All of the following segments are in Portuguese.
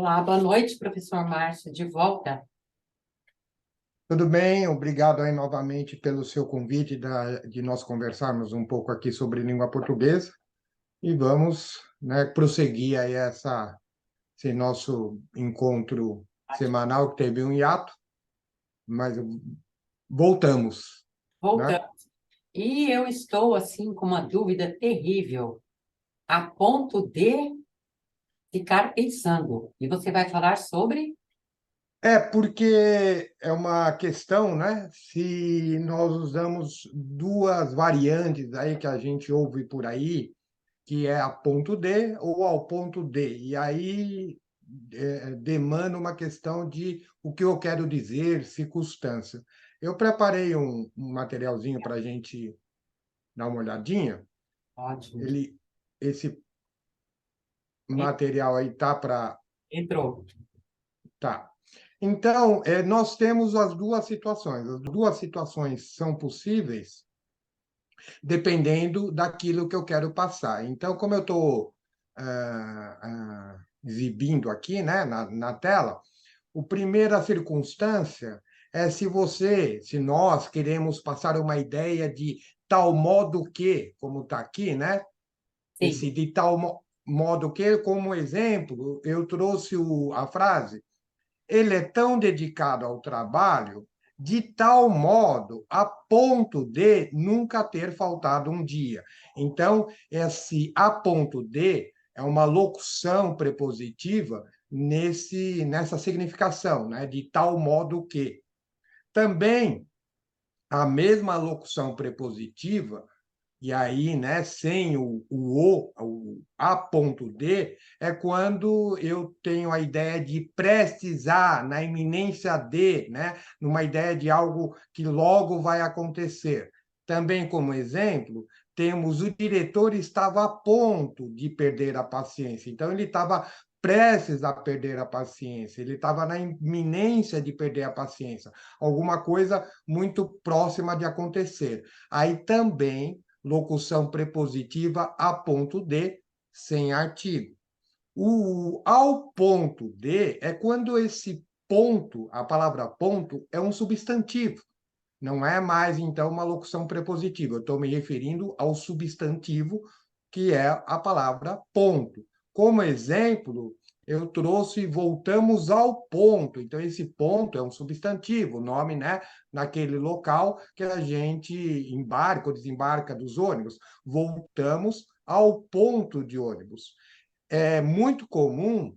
Olá, boa noite, professor Márcio, de volta. Tudo bem, obrigado aí novamente pelo seu convite de nós conversarmos um pouco aqui sobre língua portuguesa e vamos, né, prosseguir aí esse nosso encontro semanal que teve um hiato, mas voltamos, né? Voltamos. E eu estou, assim, com uma dúvida terrível, a ponto de ficar pensando. E você vai falar sobre? É porque é uma questão, né? Se nós usamos duas variantes aí que a gente ouve por aí, que é a ponto D ou ao ponto D. E aí demanda uma questão de o que eu quero dizer, circunstância. Eu preparei um materialzinho para a gente dar uma olhadinha. Ótimo. Esse En- material aí tá para. Entrou. Tá. Então, nós temos as duas situações. As duas situações são possíveis dependendo daquilo que eu quero passar. Então, como eu estou exibindo aqui, né, na tela, a primeira circunstância é se nós queremos passar uma ideia de tal modo que, como está aqui, né? Sim. Esse de tal modo que, como exemplo, eu trouxe a frase: ele é tão dedicado ao trabalho de tal modo a ponto de nunca ter faltado um dia. Então, esse a ponto de é uma locução prepositiva nessa significação, né? De tal modo que. Também a mesma locução prepositiva e aí, né, sem o a ponto D, é quando eu tenho a ideia de precisar, na iminência de, né, numa ideia de algo que logo vai acontecer. Também, como exemplo, temos o diretor estava a ponto de perder a paciência. Então, ele estava prestes a perder a paciência, ele estava na iminência de perder a paciência, alguma coisa muito próxima de acontecer. Aí também locução prepositiva a ponto de, sem artigo. O ao ponto de é quando esse ponto, a palavra ponto, é um substantivo. Não é mais, então, uma locução prepositiva. Eu estou me referindo ao substantivo, que é a palavra ponto. Como exemplo, eu trouxe voltamos ao ponto. Então, esse ponto é um substantivo, nome, né, naquele local que a gente embarca ou desembarca dos ônibus. Voltamos ao ponto de ônibus. É muito comum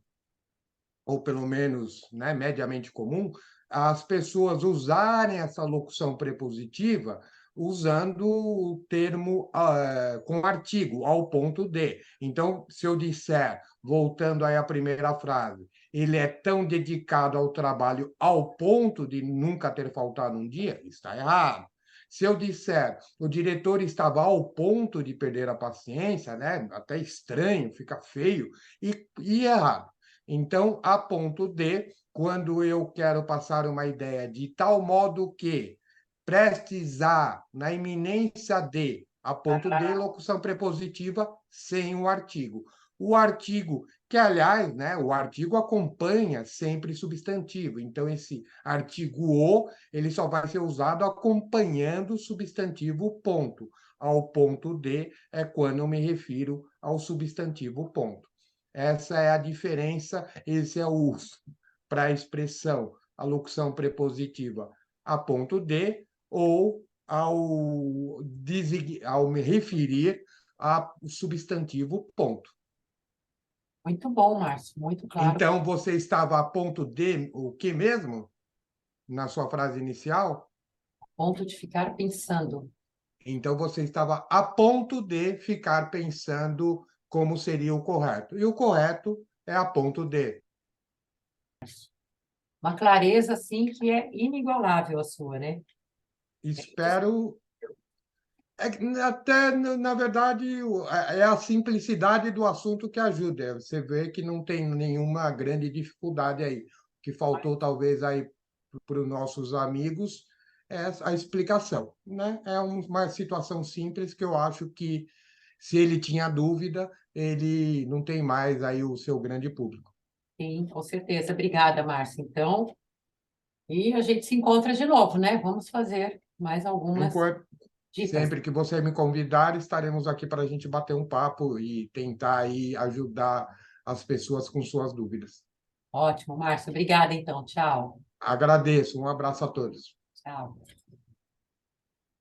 ou pelo menos, né, mediamente comum, as pessoas usarem essa locução prepositiva usando o termo com artigo, ao ponto de. Então, se eu disser, voltando aí à primeira frase, ele é tão dedicado ao trabalho ao ponto de nunca ter faltado um dia, está errado. Se eu disser, o diretor estava ao ponto de perder a paciência, né? Até estranho, fica feio e errado. Então, a ponto de, quando eu quero passar uma ideia de tal modo que prestes a, na iminência de, a ponto de, locução prepositiva sem o artigo. O artigo, que aliás, né, o artigo acompanha sempre substantivo. Então, esse artigo o, ele só vai ser usado acompanhando o substantivo ponto. Ao ponto de é quando eu me refiro ao substantivo ponto. Essa é a diferença, esse é o uso para a expressão, a locução prepositiva a ponto de ou ao me referir ao substantivo ponto. Muito bom, Márcio, muito claro. Então, você estava a ponto de o que mesmo? Na sua frase inicial? A ponto de ficar pensando. Então, você estava a ponto de ficar pensando como seria o correto. E o correto é a ponto de. Uma clareza, assim, que é inigualável a sua, né? Espero. Até, na verdade, é a simplicidade do assunto que ajuda. Você vê que não tem nenhuma grande dificuldade aí. O que faltou, talvez, aí para os nossos amigos é a explicação, né? É uma situação simples que eu acho que, se ele tinha dúvida, ele não tem mais aí o seu grande público. Sim, com certeza. Obrigada, Márcia. Então, e a gente se encontra de novo, né? Vamos fazer mais algumas Enquanto, dicas. sempre que você me convidar, estaremos aqui para a gente bater um papo e tentar aí ajudar as pessoas com suas dúvidas. Ótimo, Márcia. Obrigada, então. Tchau. Agradeço, um abraço a todos. Tchau.